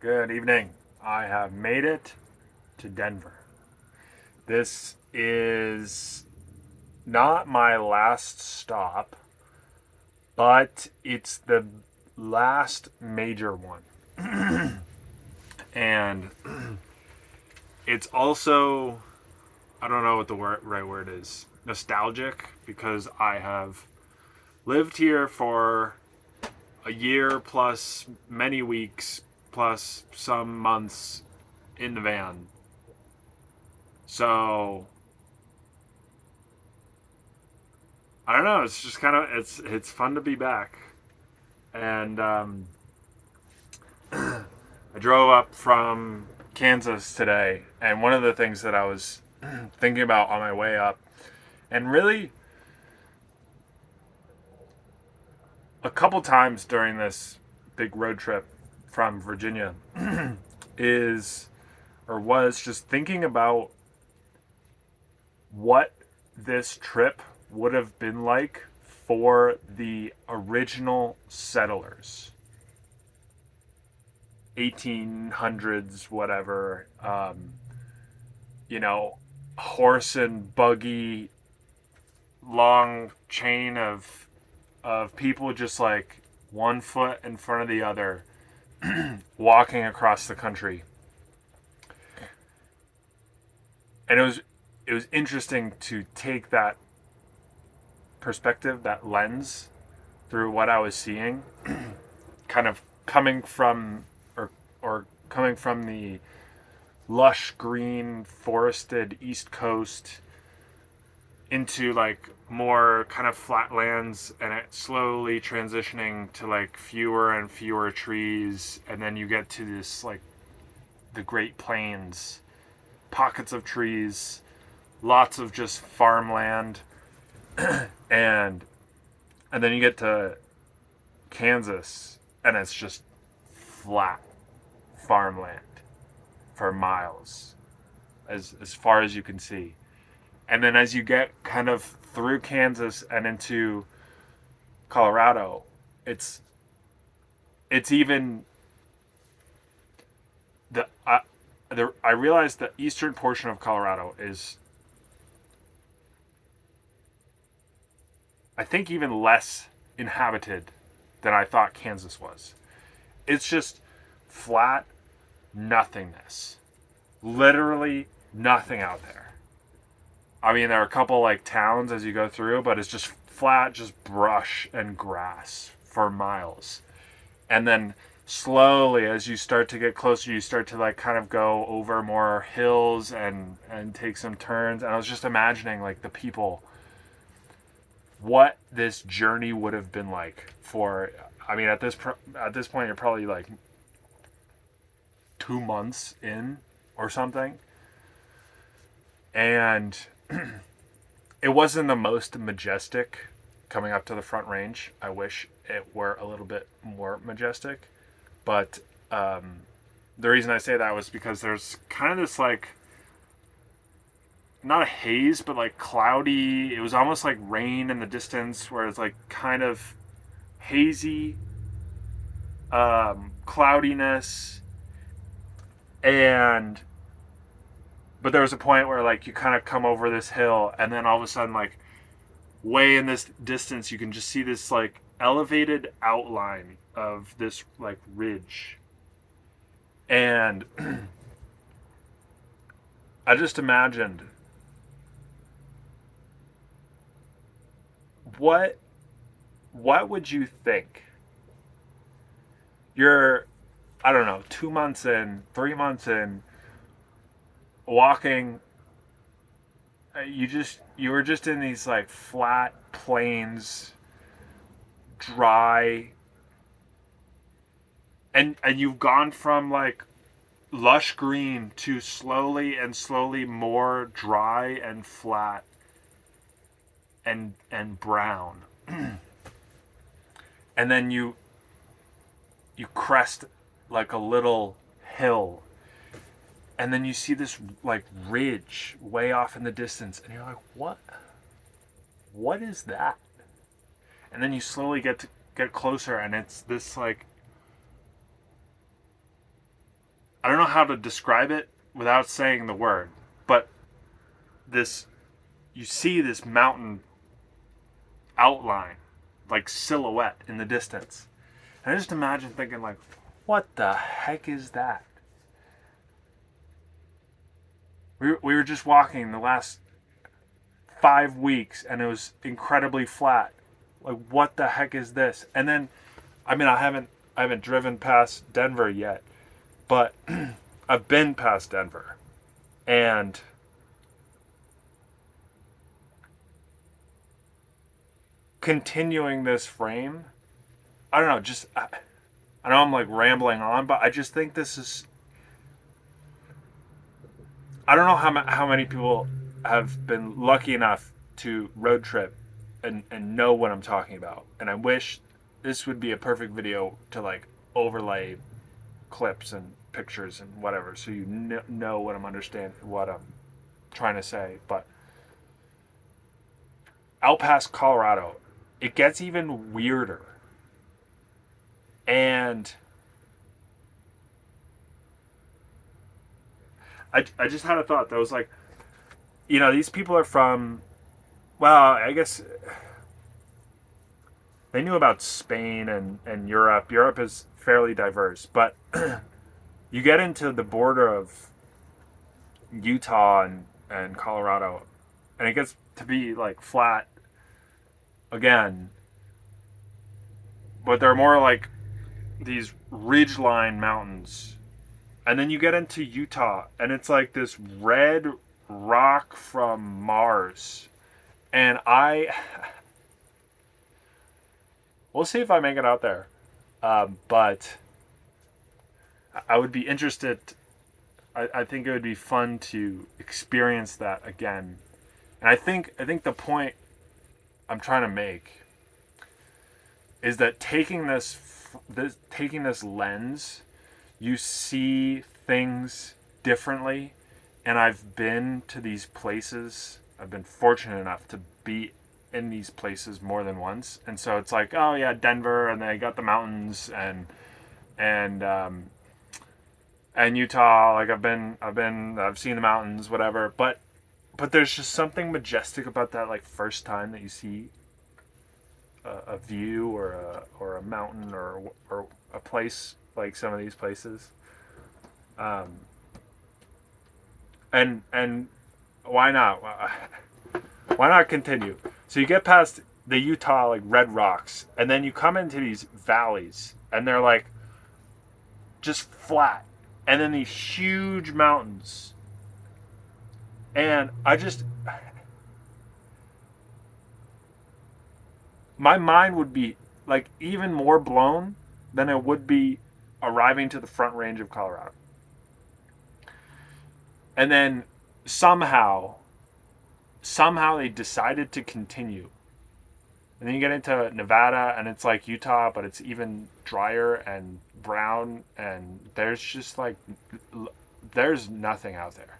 Good evening. I have made it to Denver. This is not my last stop, but it's the last major one. And it's also, I don't know what the right word is, nostalgic because I have lived here for a year plus many weeks plus some months in the van. So I don't know. It's just kind of it's fun to be back, and I drove up from Kansas today, and one of the things that I was thinking about on my way up, and really a couple times during this big road trip from Virginia, is or was just thinking about what this trip would have been like for the original settlers, 1800s, whatever, you know, horse and buggy, long chain of people just like one foot in front of the other, walking across the country. And it was interesting to take that perspective, that lens through what I was seeing, kind of coming from or coming from the lush green forested East Coast into like more kind of flatlands, and it slowly transitioning to like fewer and fewer trees, and then you get to this like the Great Plains, pockets of trees, lots of just farmland, and then you get to Kansas and it's just flat farmland for miles, as far as you can see. And then as you get kind of through Kansas and into Colorado, it's even I realized the eastern portion of Colorado is, I think, even less inhabited than I thought Kansas was. It's just flat nothingness. Literally nothing out there. I mean, there are a couple like towns as you go through, but it's just flat, just brush and grass for miles. And then slowly, as you start to get closer, you start to like kind of go over more hills and take some turns. And I was just imagining like the people, what this journey would have been like for. I mean, at this point, you're probably like 2 months in or something, and it wasn't the most majestic coming up to the Front Range. I wish it were a little bit more majestic, but the reason I say that was because there's kind of this like, not a haze, but like cloudy. It was almost like rain in the distance, where it's like kind of hazy, cloudiness, and but there was a point where like you kind of come over this hill, and then all of a sudden, like way in this distance, you can just see this like elevated outline of this like ridge. And I just imagined what would you think? You're, I don't know, 2 months in, 3 months in, walking. You were just in these like flat plains, dry, and you've gone from like lush green to slowly more dry and flat and brown. And then you crest like a little hill, and then you see this like ridge way off in the distance, and you're like, what is that? And then you slowly get closer, and it's this like I don't know how to describe it without saying the word, but this, you see this mountain outline, like silhouette in the distance. And I just imagine thinking like, what the heck is that? We were just walking the last 5 weeks and it was incredibly flat. Like, what the heck is this? And then, I mean, I haven't driven past Denver yet, but I've been past Denver, and continuing this frame, I don't know, just I know I'm like rambling on, but I just think this is, I don't know how many people have been lucky enough to road trip and know what I'm talking about. And I wish this would be a perfect video to like overlay clips and pictures and whatever, so you know what what I'm trying to say. But out past Colorado, it gets even weirder. And I just had a thought that was like, you know, these people are from, well, I guess they knew about Spain and Europe. Europe is fairly diverse, but you get into the border of Utah and Colorado, and it gets to be like flat again, but they're more like these ridgeline mountains. And then you get into Utah, and it's like this red rock from Mars. And we'll see if I make it out there. But I would be interested. I think it would be fun to experience that again. And I think the point I'm trying to make is that taking this lens, you see things differently. And I've been to these places. I've been fortunate enough to be in these places more than once. And so it's like, oh yeah, Denver, and they got the mountains, and Utah. Like I've seen the mountains, whatever. But there's just something majestic about that, like first time that you see a view or a mountain or a place like some of these places. And why not? Why not continue? So you get past the Utah like red rocks, and then you come into these valleys, and they're like just flat, and then these huge mountains. And my mind would be like even more blown than it would be arriving to the Front Range of Colorado. And then somehow they decided to continue. And then you get into Nevada, and it's like Utah, but it's even drier and brown, and there's just like, there's nothing out there.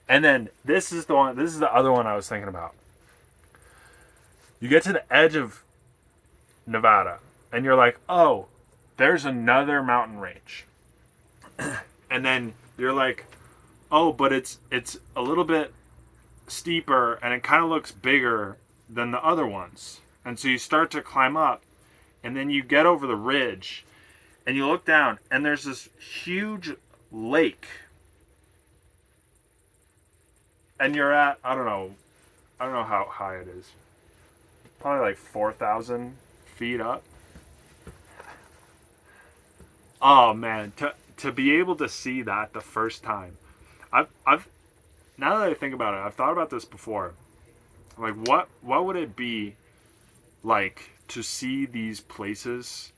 And then this is the other one I was thinking about. You get to the edge of Nevada, and you're like, oh, there's another mountain range. And then you're like, oh, but it's a little bit steeper, and it kind of looks bigger than the other ones. And so you start to climb up, and then you get over the ridge, and you look down, and there's this huge lake. And you're at, I don't know how high it is. Probably like 4,000 feet up. Oh man, to be able to see that the first time. I've now that I think about it, I've thought about this before. Like what would it be like to see these places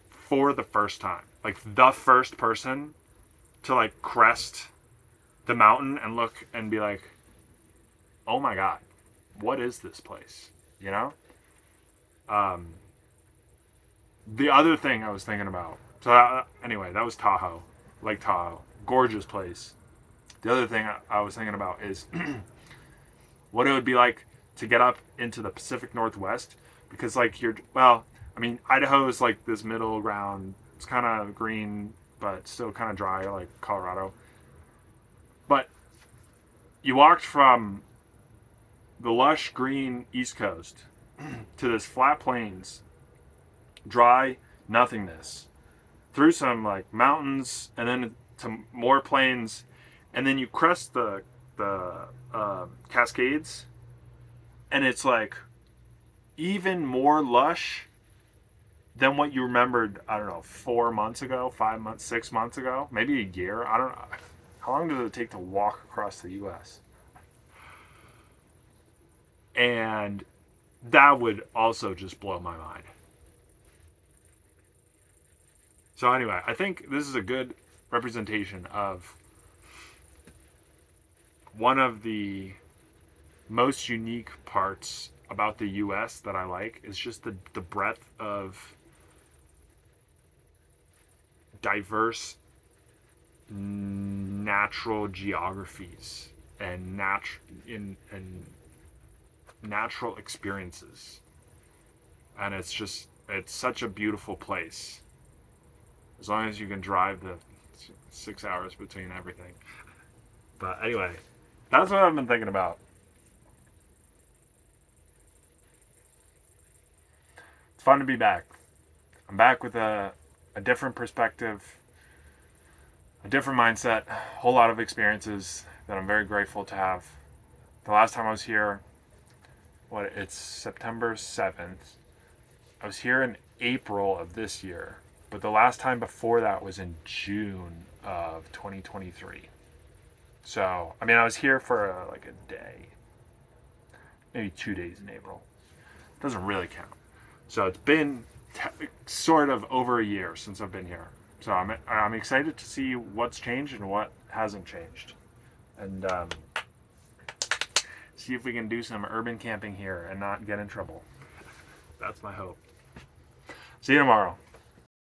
for the first time? Like the first person to like crest the mountain and look and be like, oh my God, what is this place? You know? The other thing I was thinking about, so anyway, that was Tahoe, Lake Tahoe, gorgeous place. The other thing I was thinking about is what it would be like to get up into the Pacific Northwest, because like Idaho is like this middle ground. It's kind of green, but still kind of dry like Colorado. But you walked from the lush green East Coast to this flat plains, dry nothingness, through some like mountains, and then to more plains, and then you crest the Cascades, and it's like even more lush than what you remembered. I don't know, 4 months ago, 5 months, 6 months ago, maybe a year. I don't know. How long does it take to walk across the U.S.? And that would also just blow my mind. So anyway, I think this is a good representation of one of the most unique parts about the US that I like is just the breadth of diverse natural geographies and natural experiences. And it's such a beautiful place. As long as you can drive the 6 hours between everything. But anyway, that's what I've been thinking about. It's fun to be back. I'm back with a different perspective, a different mindset, a whole lot of experiences that I'm very grateful to have. The last time I was here, it's September 7th. I was here in April of this year, but the last time before that was in June of 2023. So, I mean, I was here for like a day, maybe 2 days in April. Doesn't really count. So it's been sort of over a year since I've been here. So I'm excited to see what's changed and what hasn't changed, and see if we can do some urban camping here and not get in trouble. That's my hope. See you tomorrow.